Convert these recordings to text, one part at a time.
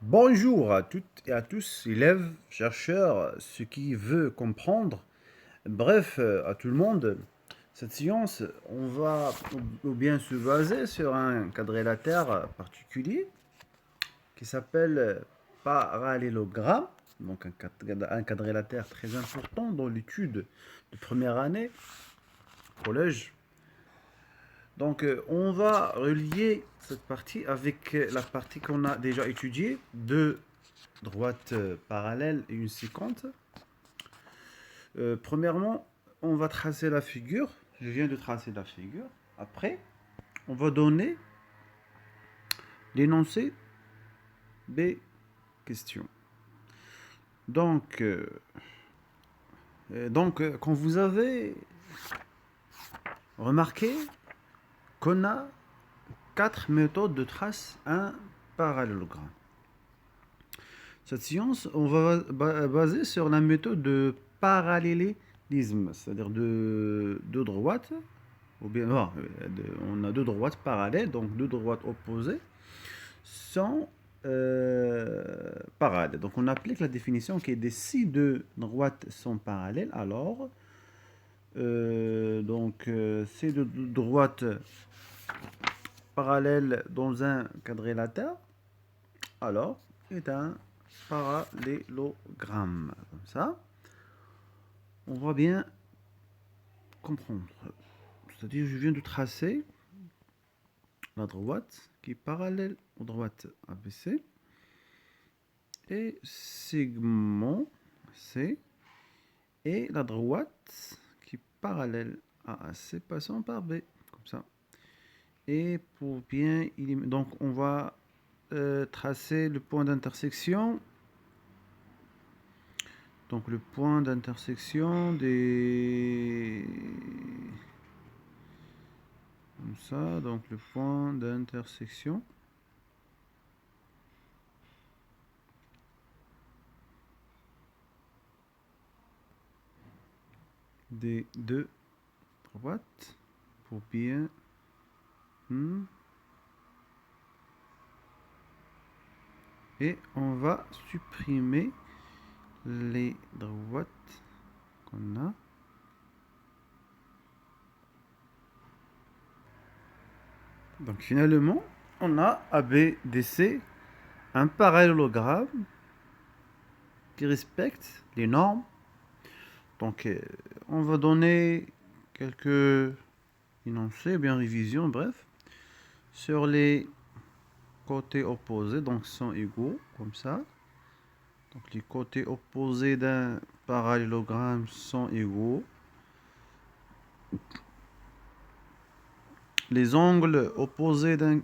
Bonjour à toutes et à tous, élèves, chercheurs, ceux qui veulent comprendre, bref, à tout le monde. Cette science, on va ou bien se baser sur un quadrilatère particulier qui s'appelle parallélogramme, donc un quadrilatère très important dans l'étude de première année, collège. Donc, on va relier cette partie avec la partie qu'on a déjà étudiée, deux droites parallèles et une séquente. Premièrement, on va tracer la figure. Je viens de tracer la figure. Après, on va donner l'énoncé B question. Donc, quand vous avez remarqué qu'on a quatre méthodes de trace un parallélogramme. Cette science, on va baser sur la méthode de parallélisme, c'est-à-dire de droite, ou bien non, on a deux droites parallèles, donc deux droites opposées, sont parallèles. Donc on applique la définition qui est des si deux droites sont parallèles, alors ces deux droites parallèles dans un quadrilatère, alors est un parallélogramme. Comme ça, on va bien comprendre. C'est-à-dire, je viens de tracer la droite qui est parallèle aux droites ABC et segment C et la droite qui est parallèle à AC passant par B, comme ça. Et pour bien donc on va tracer le point d'intersection. Donc le point d'intersection des... Comme ça, donc le point d'intersection des deux droites pour bien... Et on va supprimer les droites qu'on a. Donc finalement, on a ABDC, un parallélogramme qui respecte les normes. Donc on va donner quelques énoncés, bien révision, bref, sur les côtés opposés, donc sont égaux, comme ça. Donc les côtés opposés d'un parallélogramme sont égaux. Les angles opposés d'un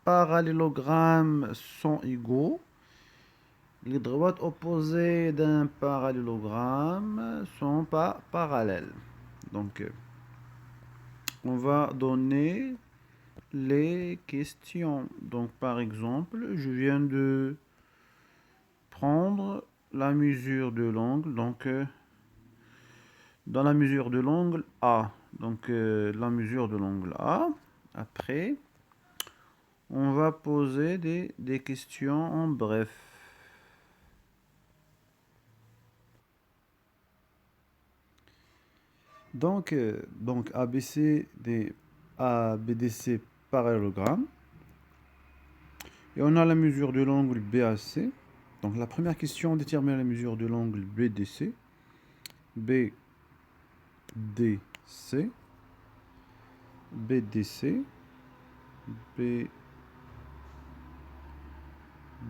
parallélogramme sont égaux. Les droites opposées d'un parallélogramme sont pas parallèles. Donc, on va donner les questions. Donc, par exemple, je viens de prendre la mesure de l'angle. Donc, dans la mesure de l'angle A. Donc, la mesure de l'angle A. Après, on va poser des questions en bref. Donc ABC des ABDC parallélogramme. Et on a la mesure de l'angle BAC. Donc la première question détermine la mesure de l'angle BDC. BDC. BDC.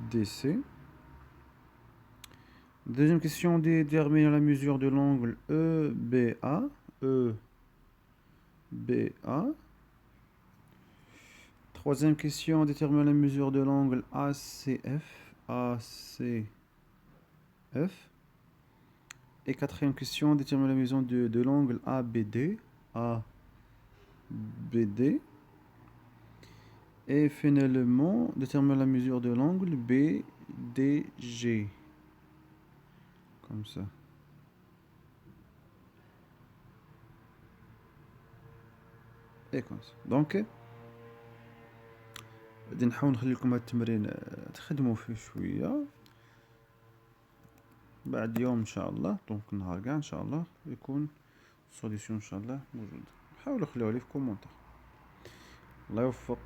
BDC. Deuxième question détermine la mesure de l'angle EBA. EBA. Troisième question détermine la mesure de l'angle ACF. ACF. Et quatrième question détermine la mesure de l'angle ABD. ABD. Et finalement, détermine la mesure de l'angle BDG. Comme ça. Et comme ça. Donc, غادي نحاول نخلي لكم هاد التمرين تخدموا فيه شويه بعد يوم ان شاء الله. دونك نهار كاع ان شاء الله يكون السوليسيون ان شاء الله موجوده. حاولوا خليوها لي في كومونتير. الله يوفق.